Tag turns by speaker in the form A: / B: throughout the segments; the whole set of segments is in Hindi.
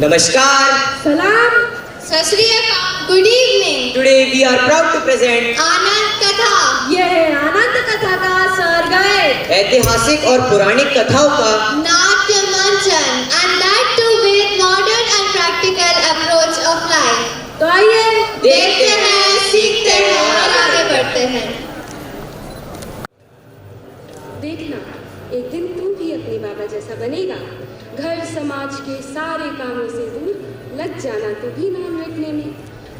A: Namaskar.
B: सलाम,
C: सत श्री अकाल, good evening.
A: Today we are proud to present
C: आनंद कथा।
B: ये है आनंद कथा का सरगए।
A: ऐतिहासिक और पौराणिक कथाओं का
C: नाट्य मंचन, and that too with modern and practical approach of life।
B: तो आइए
C: देखते हैं, सीखते हैं और आगे बढ़ते हैं।
D: देखना, एक दिन तू भी अपने बाबा जैसा बनेगा। घर समाज के सारे कामों से दूर लग जाना तू भी नाम रखने में।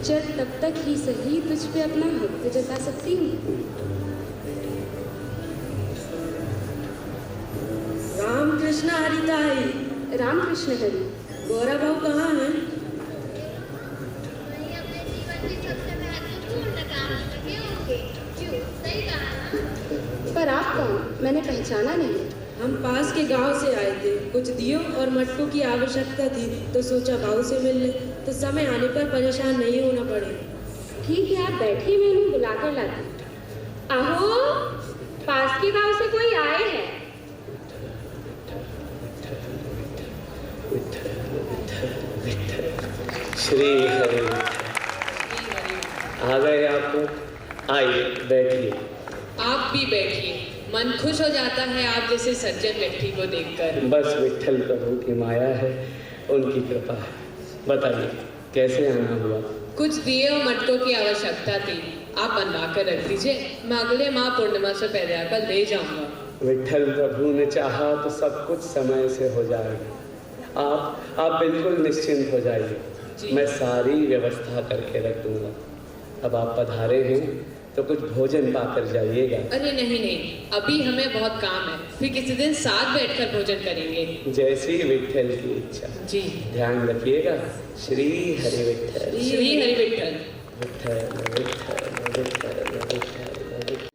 D: चल तब तक ही सही तुझ पे अपना हक जता सकती हूँ।
B: राम कृष्ण हरिताई।
D: राम कृष्ण हरि।
B: गौरा भाव कहाँ है?
D: पर आप कौन? मैंने पहचाना नहीं।
B: हम पास के गांव से आए थे। कुछ दियों और मटकों की आवश्यकता थी तो सोचा भाव से मिल ले तो समय आने पर परेशान नहीं होना पड़ेगा।
D: ठीक है, आप बैठिए, मैं उन्हें बुलाकर लाती। आहो, पास के गांव से कोई आए हैं?
E: श्री हरि। आ गए आप? आइए बैठिए।
F: आप भी बैठिए, मन खुश हो जाता है आप जैसे सज्जन व्यक्ति को देखकर।
E: बस विट्ठल प्रभु की माया है, उनकी कृपा है। बताइए कैसे आना हुआ?
F: कुछ दिए और मटकों की आवश्यकता थी, आप बनवा कर रख दीजिए, मैं अगले माह पूर्णिमा से पहले आकर ले जाऊंगा।
E: विट्ठल प्रभु ने चाहा तो सब कुछ समय से हो जाएगा। आप बिल्कुल निश्चिंत हो जाइए, मैं सारी व्यवस्था करके रख दूंगा। अब आप पधारे हैं तो कुछ भोजन पाकर जाइएगा।
F: अरे नहीं, अभी हमें बहुत काम है, फिर किसी दिन साथ बैठकर भोजन करेंगे।
E: जैसी विट्ठल की इच्छा।
F: जी,
E: ध्यान रखिएगा। श्री हरि विट्ठल।
F: श्री हरि विट्ठल।
E: विट्ठल विट्ठल विट्ठल विट्ठल।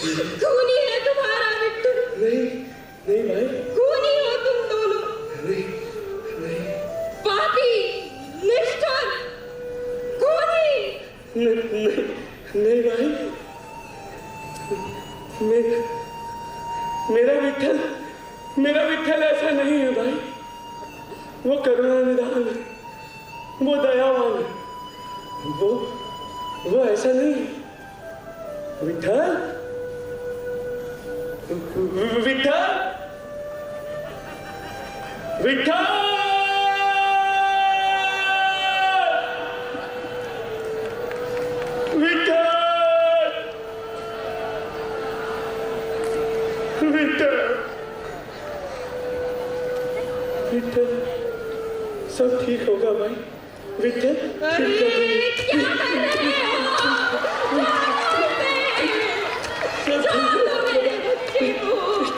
D: खूनी है तुम्हारा मिट्टू।
E: नहीं नहीं भाई,
D: खूनी हो तुम दोनों।
E: नहीं नहीं
D: पापी, निष्ठुर, खूनी।
E: नहीं नहीं भाई, मेरा विठल ऐसा नहीं है भाई। वो करुणा निधान है, वो दयावान है, वो ऐसा नहीं है। विठल विठल विठल विठल, सब ठीक होगा भाई। विठल
D: क्या कर रहे हो? मेरे बच्चे को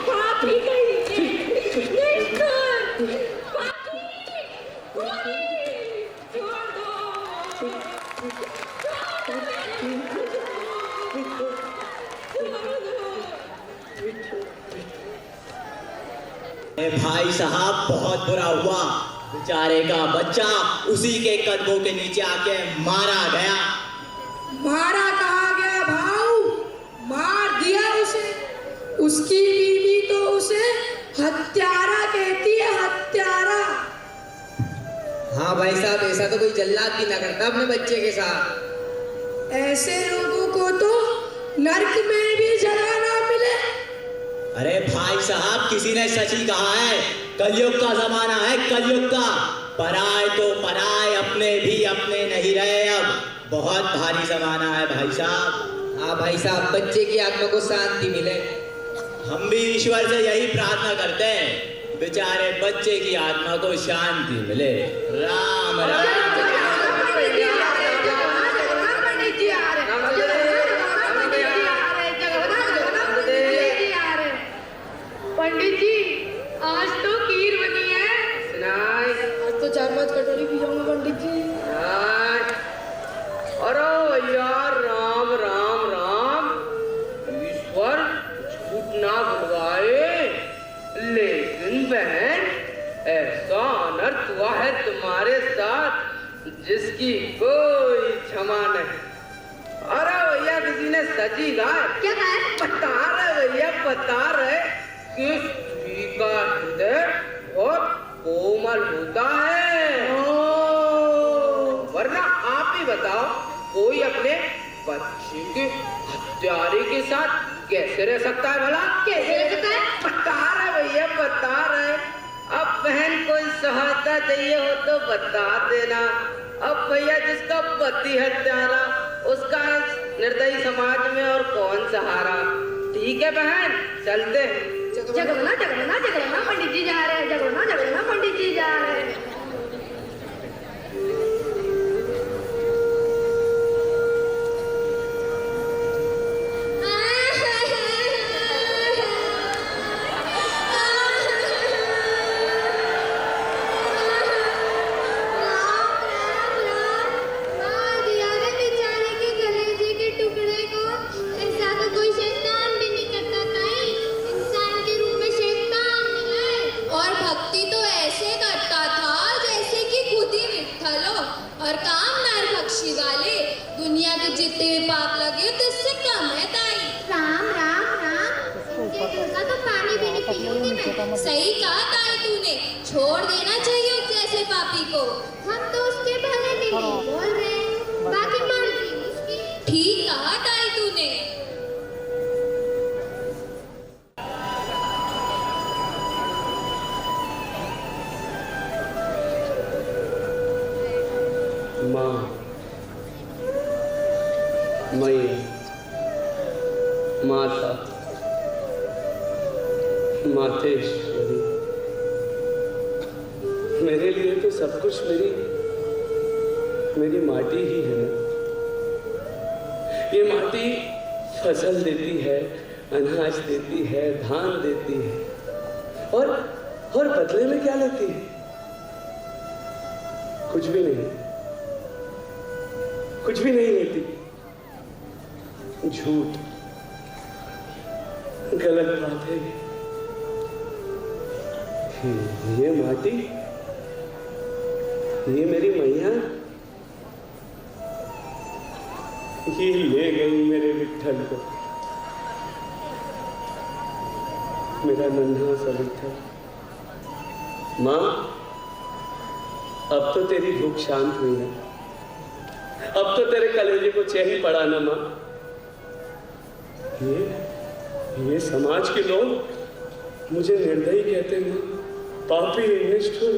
D: पापी कहीं निष्ठुर, पापी, खूनी, छोड़ दो।
A: भाई साहब बहुत बुरा हुआ, बेचारे का बच्चा उसी के कदमों के नीचे आके मारा गया।
B: मारा कहा गया भाऊ, मार दिया उसे। उसकी बीवी तो उसे हत्यारा कहती है, हत्यारा।
A: हाँ भाई साहब, ऐसा तो कोई जल्लाद भी ना करता अपने बच्चे के साथ।
B: ऐसे लोगों को तो नर्क में भी जगह ना मिले।
A: अरे भाई साहब, किसी ने सच ही कहा है, कलयुग का जमाना है, कलयुग का। पराए तो पराए, अपने भी अपने नहीं रहे। अब बहुत भारी जमाना है भाई साहब। हाँ भाई साहब, बच्चे की आत्मा को शांति मिले। हम भी ईश्वर से यही प्रार्थना करते हैं, बेचारे बच्चे की आत्मा को शांति मिले। राम राम।
D: पंडित जी, आज तो खीर बनी है।
B: आज तो 4-5 कटोरी पी जाऊंगा पंडित जी।
G: अरे यार, राम राम राम। ईश्वर झूठ ना बुलवाए, लेकिन बहन ऐसा अनर्थ हुआ है तुम्हारे साथ जिसकी कोई क्षमा नहीं। अरे भैया, किसी ने सची कहा।
C: क्या कहा है?
G: बता रहे भैया, बता रहे कि स्त्री का हृदय बहुत कोमल होता है। वरना आप ही बताओ, कोई अपने बच्चे के हत्यारे के साथ कैसे रह सकता है भला?
C: कैसे रह सकता है?
G: बता रहे भैया, बता रहे। अब बहन कोई सहायता चाहिए हो तो बता देना। अब भैया, जिसका पति हत्यारा, उसका निर्दयी समाज में और कौन सहारा। ठीक है बहन, चलते हैं।
C: जगरना पंडित जी जा रहे हैं, जगरना पंडित जी जा रहे हैं।
H: मार दिया रे बेचारे के कलेजे के टुकड़े को। ऐसा तो कोई शैतान भी नहीं करता ताई। इंसान के रूप में शैतान मिला है। और भक्ति तो ऐसे करता था जैसे कि खुद ही विठ्ठल हो। और काम नरभक्षी वाले, दुनिया के जितने भी पाप लगे तो इससे कम है ताई। राम राम राम, इनके घर का तो पानी भी नहीं पीऊंगी मैं। सही कहा ताई तूने, छोड़ देना चाहिए उस जैसे पापी को। हम तो उसके भले के लिए बोल रहे हैं, बाकी मर्जी उसकी। ठीक कहा ताई तूने।
E: माँ, मैया, माता, मातेश्वरी, मेरे लिए तो सब कुछ मेरी माटी ही है ना। ये माटी फसल देती है, अनाज देती है, धान देती है, और बदले में क्या लेती है? कुछ भी नहीं, कुछ भी नहीं लेती। झूठ, गलत बात है। ये माटी, ये मेरी मैया, ये ले गई मेरे विट्ठल को, मेरा नन्हा सा विट्ठल। माँ, अब तो तेरी भूख शांत हुई ना, अब तो तेरे कलेजे को चैन पड़ा ना माँ। ये समाज के लोग मुझे निर्दयी कहते हैं, पापी, निष्ठुर,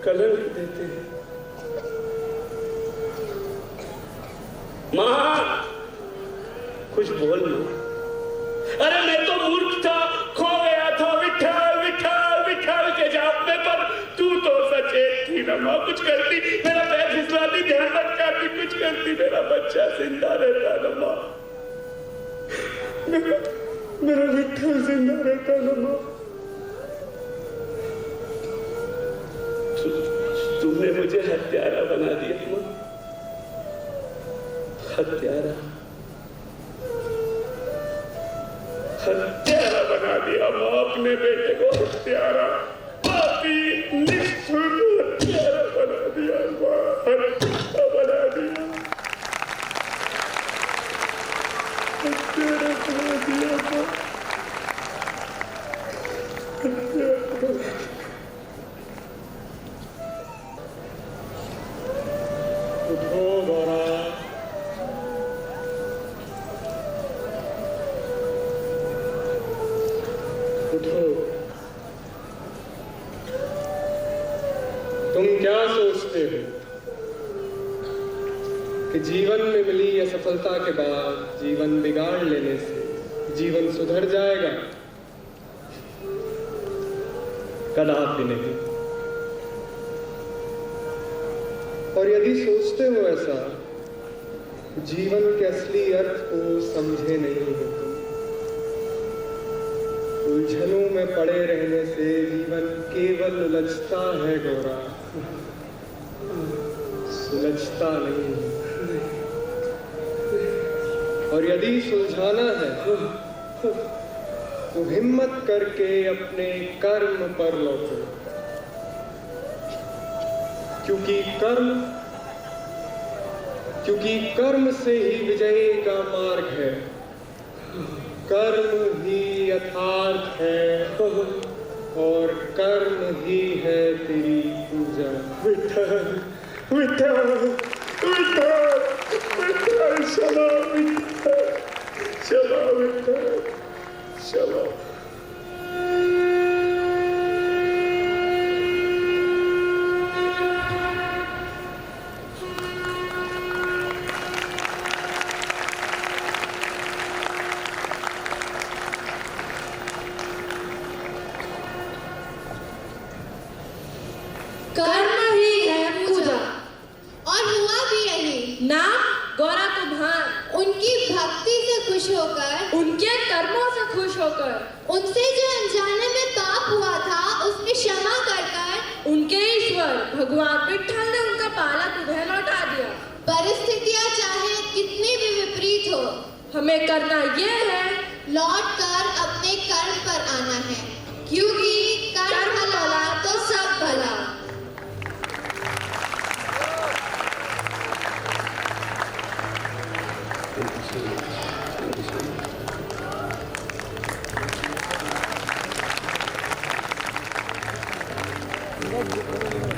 E: कलंक देते हैं। माँ, कुछ बोल माँ। अरे मैं तो मूर्ख था, खो गया था विट्ठल विट्ठल विट्ठल के जाप में, पर तू तो सचेत थी ना माँ, कुछ करती, मेरा पैर फिसलाती, ध्यान भटकाती, कुछ करती, मेरा बच्चा जिंदा रहता ना माँ, मेरा विट्ठल जिंदा रहता ना माँ। तुमने मुझे हत्यारा बना दिया माँ, हत्यारा, हत्यारा बना दिया माँ, अपने बेटे को हत्यारा, पापी, निष्ठुर हत्यारा बना दिया माँ, हत्यारा बना दिया, हत्यारा बना दिया माँ, उठो गौरा, उठो। तुम क्या सोचते हो कि जीवन में मिली असफलता के बाद जीवन बिगाड़ लेने से जीवन सुधर जाएगा? कदापि नहीं। और यदि सोचते हो ऐसा, जीवन के असली अर्थ को समझे नहीं हो तुम। उलझनों में पड़े रहने से जीवन केवल उलझता है गौरा, सुलझता नहीं। और यदि सुलझाना है तो हिम्मत करके अपने कर्म पर लौटो, क्योंकि कर्म से ही विजय का मार्ग है, कर्म ही यथार्थ है, और कर्म ही है तेरी पूजा। विट्ठल विट्ठल विट्ठल विट्ठल, चलो विट्ठल, चलो विट्ठल, चलो।
B: कर्म ही है पूजा।
C: और हुआ भी यही।
B: ना गौरा तो भान
C: उनकी भक्ति से खुश होकर,
B: उनके कर्मों से खुश होकर,
C: उनसे जो अनजाने में पाप हुआ था उसकी क्षमा कर कर,
B: उनके ईश्वर भगवान विट्ठल ने उनका पालक उन्हें लौटा दिया।
C: परिस्थितियां चाहे कितनी भी विपरीत हो,
B: हमें करना ये है,
C: लौट कर अपने कर्म पर आना है, क्योंकि कर्म भला तो सब भला।
E: Thank you.